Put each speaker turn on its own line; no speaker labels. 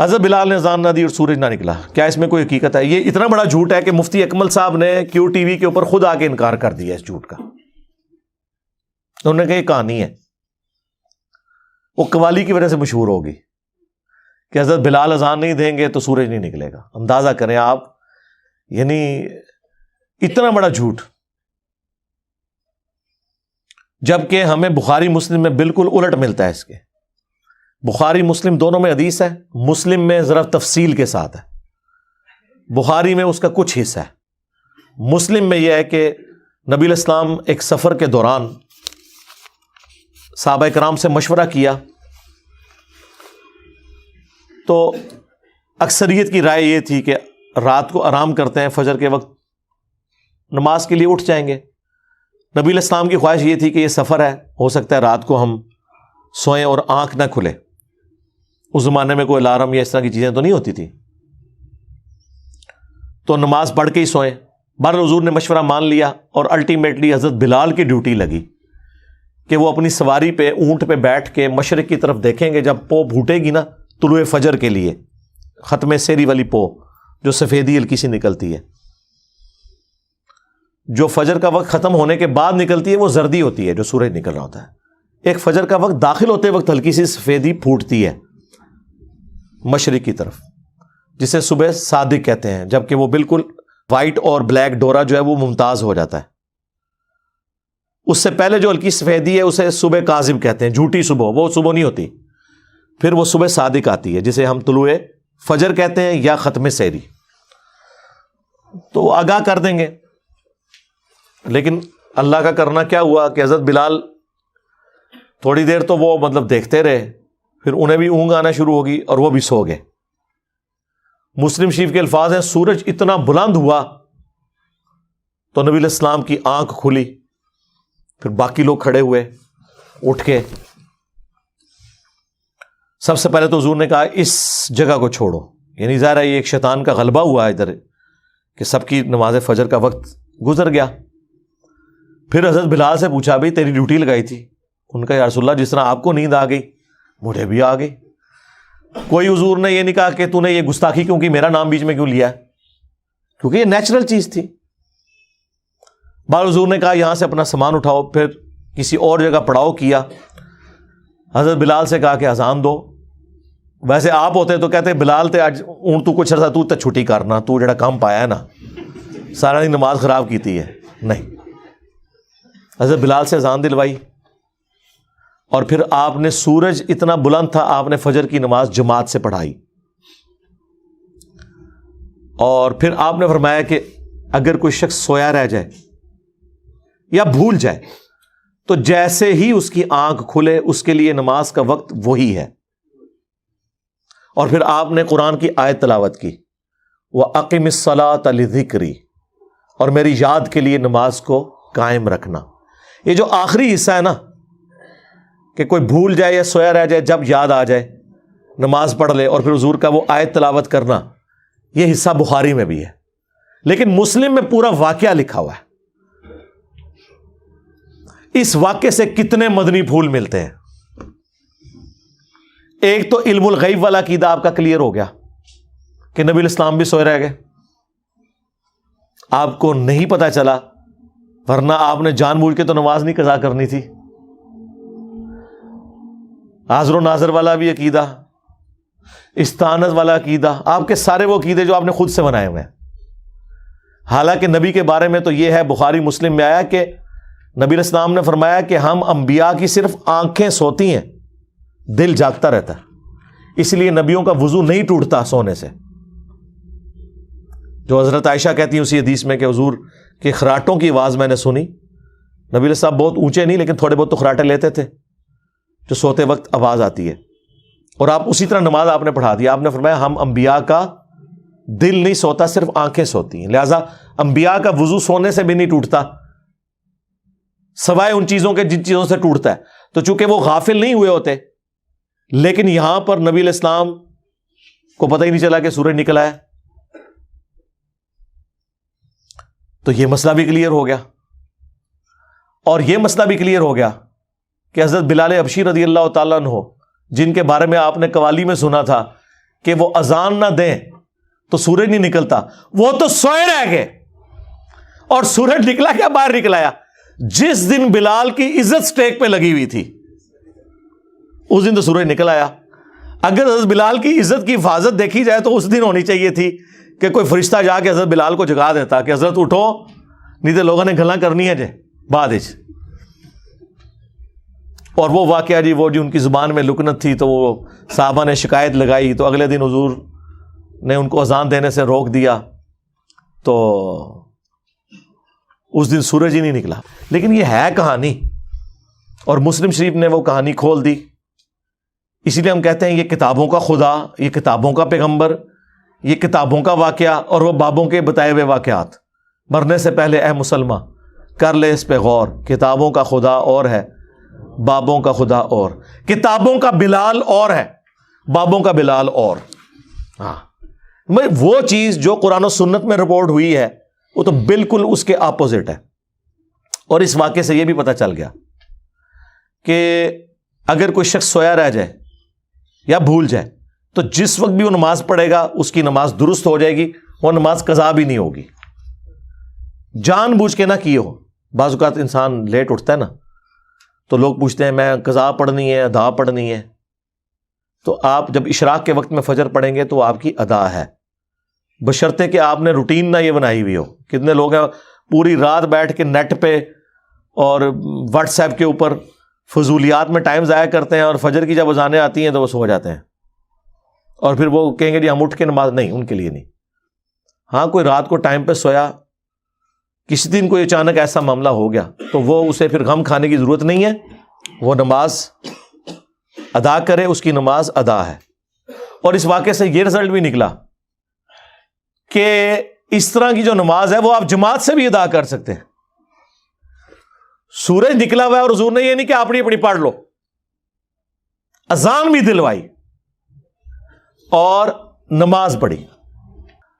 حضرت بلال نے اذان نہ دی اور سورج نہ نکلا، کیا اس میں کوئی حقیقت ہے؟ یہ اتنا بڑا جھوٹ ہے کہ مفتی اکمل صاحب نے کیو ٹی وی کے اوپر خود آ کے انکار کر دیا اس جھوٹ کا. انہوں نے کہا یہ کہانی ہے، وہ قوالی کی وجہ سے مشہور ہوگی کہ حضرت بلال اذان نہیں دیں گے تو سورج نہیں نکلے گا. اندازہ کریں آپ، یعنی اتنا بڑا جھوٹ، جبکہ ہمیں بخاری مسلم میں بالکل الٹ ملتا ہے اس کے. بخاری مسلم دونوں میں حدیث ہے، مسلم میں ذرا تفصیل کے ساتھ ہے، بخاری میں اس کا کچھ حصہ ہے. مسلم میں یہ ہے کہ نبی علیہ السلام ایک سفر کے دوران صحابہ کرام سے مشورہ کیا تو اکثریت کی رائے یہ تھی کہ رات کو آرام کرتے ہیں، فجر کے وقت نماز کے لیے اٹھ جائیں گے. نبی علیہ السلام کی خواہش یہ تھی کہ یہ سفر ہے، ہو سکتا ہے رات کو ہم سوئیں اور آنکھ نہ کھلے. اس زمانے میں کوئی الارم یا اس طرح کی چیزیں تو نہیں ہوتی تھی، تو نماز پڑھ کے ہی سوئیں. بہرحال حضور نے مشورہ مان لیا اور الٹیمیٹلی حضرت بلال کی ڈیوٹی لگی کہ وہ اپنی سواری پہ، اونٹ پہ بیٹھ کے مشرق کی طرف دیکھیں گے. جب پو پھوٹے گی نا طلوع فجر کے لیے، ختم سیری والی پو جو سفیدی ہلکی سی نکلتی ہے، جو فجر کا وقت ختم ہونے کے بعد نکلتی ہے وہ زردی ہوتی ہے جو سورج نکل رہا ہوتا ہے. ایک فجر کا وقت داخل ہوتے وقت ہلکی سی سفیدی پھوٹتی ہے مشرق کی طرف، جسے صبح صادق کہتے ہیں، جبکہ وہ بالکل وائٹ اور بلیک ڈورا جو ہے وہ ممتاز ہو جاتا ہے. اس سے پہلے جو ہلکی سفیدی ہے اسے صبح کاذب کہتے ہیں، جھوٹی صبح، وہ صبح نہیں ہوتی. پھر وہ صبح صادق آتی ہے جسے ہم طلوع فجر کہتے ہیں یا ختم سیری. تو آگاہ کر دیں گے. لیکن اللہ کا کرنا کیا ہوا کہ حضرت بلال تھوڑی دیر تو وہ دیکھتے رہے، پھر انہیں بھی اونگ آنا شروع ہوگی اور وہ بھی سو گئے. مسلم شریف کے الفاظ ہیں سورج اتنا بلند ہوا تو نبی علیہ السلام کی آنکھ کھلی. پھر باقی لوگ کھڑے ہوئے اٹھ کے. سب سے پہلے تو حضور نے کہا اس جگہ کو چھوڑو، یعنی ظاہر ہے یہ ایک شیطان کا غلبہ ہوا ہے ادھر کہ سب کی نماز فجر کا وقت گزر گیا. پھر حضرت بلال سے پوچھا بھائی تیری ڈیوٹی لگائی تھی؟ ان کا یا رسول اللہ جس طرح آپ کو نیند آ گئی مجھے بھی آ گئی. کوئی حضور نے یہ نہیں کہا کہ تو نے یہ گستاخی کیوں کی، میرا نام بیچ میں کیوں لیا ہے، کیونکہ یہ نیچرل چیز تھی. بعض حضور نے کہا یہاں سے اپنا سامان اٹھاؤ، پھر کسی اور جگہ پڑاؤ کیا. حضرت بلال سے کہا کہ اذان دو. ویسے آپ ہوتے تو کہتے بلال تے آج اون تو کچھ عرصہ تو چھٹی کرنا، تو جڑا کام پایا ہے نا سارا دن نماز خراب کیتی ہے. نہیں، حضرت بلال سے اذان دلوائی اور پھر آپ نے، سورج اتنا بلند تھا، آپ نے فجر کی نماز جماعت سے پڑھائی. اور پھر آپ نے فرمایا کہ اگر کوئی شخص سویا رہ جائے یا بھول جائے تو جیسے ہی اس کی آنکھ کھلے اس کے لیے نماز کا وقت وہی ہے. اور پھر آپ نے قرآن کی آیت تلاوت کی، وَأَقِمِ الصَّلَاةَ لِذِكْرِي، اور میری یاد کے لیے نماز کو قائم رکھنا. یہ جو آخری حصہ ہے نا کہ کوئی بھول جائے یا سویا رہ جائے، جب یاد آ جائے نماز پڑھ لے، اور پھر حضور کا وہ آیت تلاوت کرنا، یہ حصہ بخاری میں بھی ہے. لیکن مسلم میں پورا واقعہ لکھا ہوا ہے. اس واقعے سے کتنے مدنی پھول ملتے ہیں. ایک تو علم الغیب والا عقیدہ آپ کا کلیئر ہو گیا کہ نبی الاسلام بھی سوئے رہ گئے، آپ کو نہیں پتا چلا، ورنہ آپ نے جان بوجھ کے تو نماز نہیں قضا کرنی تھی. حاضر و ناظر والا بھی عقیدہ، استعانت والا عقیدہ، آپ کے سارے وہ عقیدے جو آپ نے خود سے بنائے ہوئے ہیں. حالانکہ نبی کے بارے میں تو یہ ہے، بخاری مسلم میں آیا کہ نبی علیہ السلام نے فرمایا کہ ہم انبیاء کی صرف آنکھیں سوتی ہیں، دل جاگتا رہتا ہے، اس لیے نبیوں کا وضو نہیں ٹوٹتا سونے سے. جو حضرت عائشہ کہتی ہیں اسی حدیث میں کہ حضور کے خراٹوں کی آواز میں نے سنی. نبی علیہ السلام بہت اونچے نہیں لیکن تھوڑے بہت تو خراٹے لیتے تھے جو سوتے وقت آواز آتی ہے. اور آپ اسی طرح نماز آپ نے پڑھا دی. آپ نے فرمایا ہم انبیاء کا دل نہیں سوتا، صرف آنکھیں سوتی ہیں، لہذا انبیاء کا وضو سونے سے بھی نہیں ٹوٹتا سوائے ان چیزوں کے جن چیزوں سے ٹوٹتا ہے. تو چونکہ وہ غافل نہیں ہوئے ہوتے، لیکن یہاں پر نبی علیہ السلام کو پتہ ہی نہیں چلا کہ سورج نکلا ہے، تو یہ مسئلہ بھی کلیئر ہو گیا. اور یہ مسئلہ بھی کلیئر ہو گیا کہ حضرت بلال حبشی رضی اللہ تعالیٰ عنہ، جن کے بارے میں آپ نے قوالی میں سنا تھا کہ وہ اذان نہ دیں تو سورج نہیں نکلتا، وہ تو سوئے رہ گئے، اور سورج نکلا کیا؟ باہر نکل آیا۔ جس دن بلال کی عزت سٹیک پہ لگی ہوئی تھی اس دن تو سورج نکل آیا۔ اگر حضرت بلال کی عزت کی حفاظت دیکھی جائے تو اس دن ہونی چاہیے تھی کہ کوئی فرشتہ جا کے حضرت بلال کو جگا دیتا کہ حضرت اٹھو، نہیں تو لوگوں نے گلاں کرنی ہے جے بعد اچ۔ اور وہ واقعہ جی، وہ جو ان کی زبان میں لکنت تھی تو وہ صحابہ نے شکایت لگائی، تو اگلے دن حضور نے ان کو اذان دینے سے روک دیا، تو اس دن سورج ہی نہیں نکلا۔ لیکن یہ ہے کہانی، اور مسلم شریف نے وہ کہانی کھول دی، اسی لیے ہم کہتے ہیں یہ کتابوں کا خدا، یہ کتابوں کا پیغمبر، یہ کتابوں کا واقعہ، اور وہ بابوں کے بتائے ہوئے واقعات۔ مرنے سے پہلے اے مسلمہ کر لے اس پہ غور، کتابوں کا خدا اور ہے، بابوں کا خدا اور، کتابوں کا بلال اور ہے، بابوں کا بلال اور۔ ہاں، وہ چیز جو قرآن و سنت میں رپورٹ ہوئی ہے وہ تو بالکل اس کے اپوزٹ ہے۔ اور اس واقعے سے یہ بھی پتہ چل گیا کہ اگر کوئی شخص سویا رہ جائے یا بھول جائے تو جس وقت بھی وہ نماز پڑھے گا اس کی نماز درست ہو جائے گی، وہ نماز قضا بھی نہیں ہوگی، جان بوجھ کے نہ کی ہو۔ بعض اوقات انسان لیٹ اٹھتا ہے نا، تو لوگ پوچھتے ہیں میں قضا پڑھنی ہے، ادا پڑھنی ہے، تو آپ جب اشراق کے وقت میں فجر پڑھیں گے تو وہ آپ کی ادا ہے، بشرطے کہ آپ نے روٹین نہ یہ بنائی ہوئی ہو۔ کتنے لوگ ہیں پوری رات بیٹھ کے نیٹ پہ اور واٹس ایپ کے اوپر فضولیات میں ٹائم ضائع کرتے ہیں، اور فجر کی جب اذانیں آتی ہیں تو وہ سو جاتے ہیں، اور پھر وہ کہیں گے جی ہم اٹھ کے نماز، نہیں، ان کے لیے نہیں۔ ہاں، کوئی رات کو ٹائم پہ سویا، کسی دن کوئی اچانک ایسا معاملہ ہو گیا تو وہ اسے پھر غم کھانے کی ضرورت نہیں ہے، وہ نماز ادا کرے، اس کی نماز ادا ہے۔ اور اس واقعے سے یہ رزلٹ بھی نکلا کہ اس طرح کی جو نماز ہے وہ آپ جماعت سے بھی ادا کر سکتے ہیں۔ سورج نکلا ہوا ہے اور حضور نے یہ نہیں کہ اپنی اپنی پڑھ لو، اذان بھی دلوائی اور نماز پڑھی۔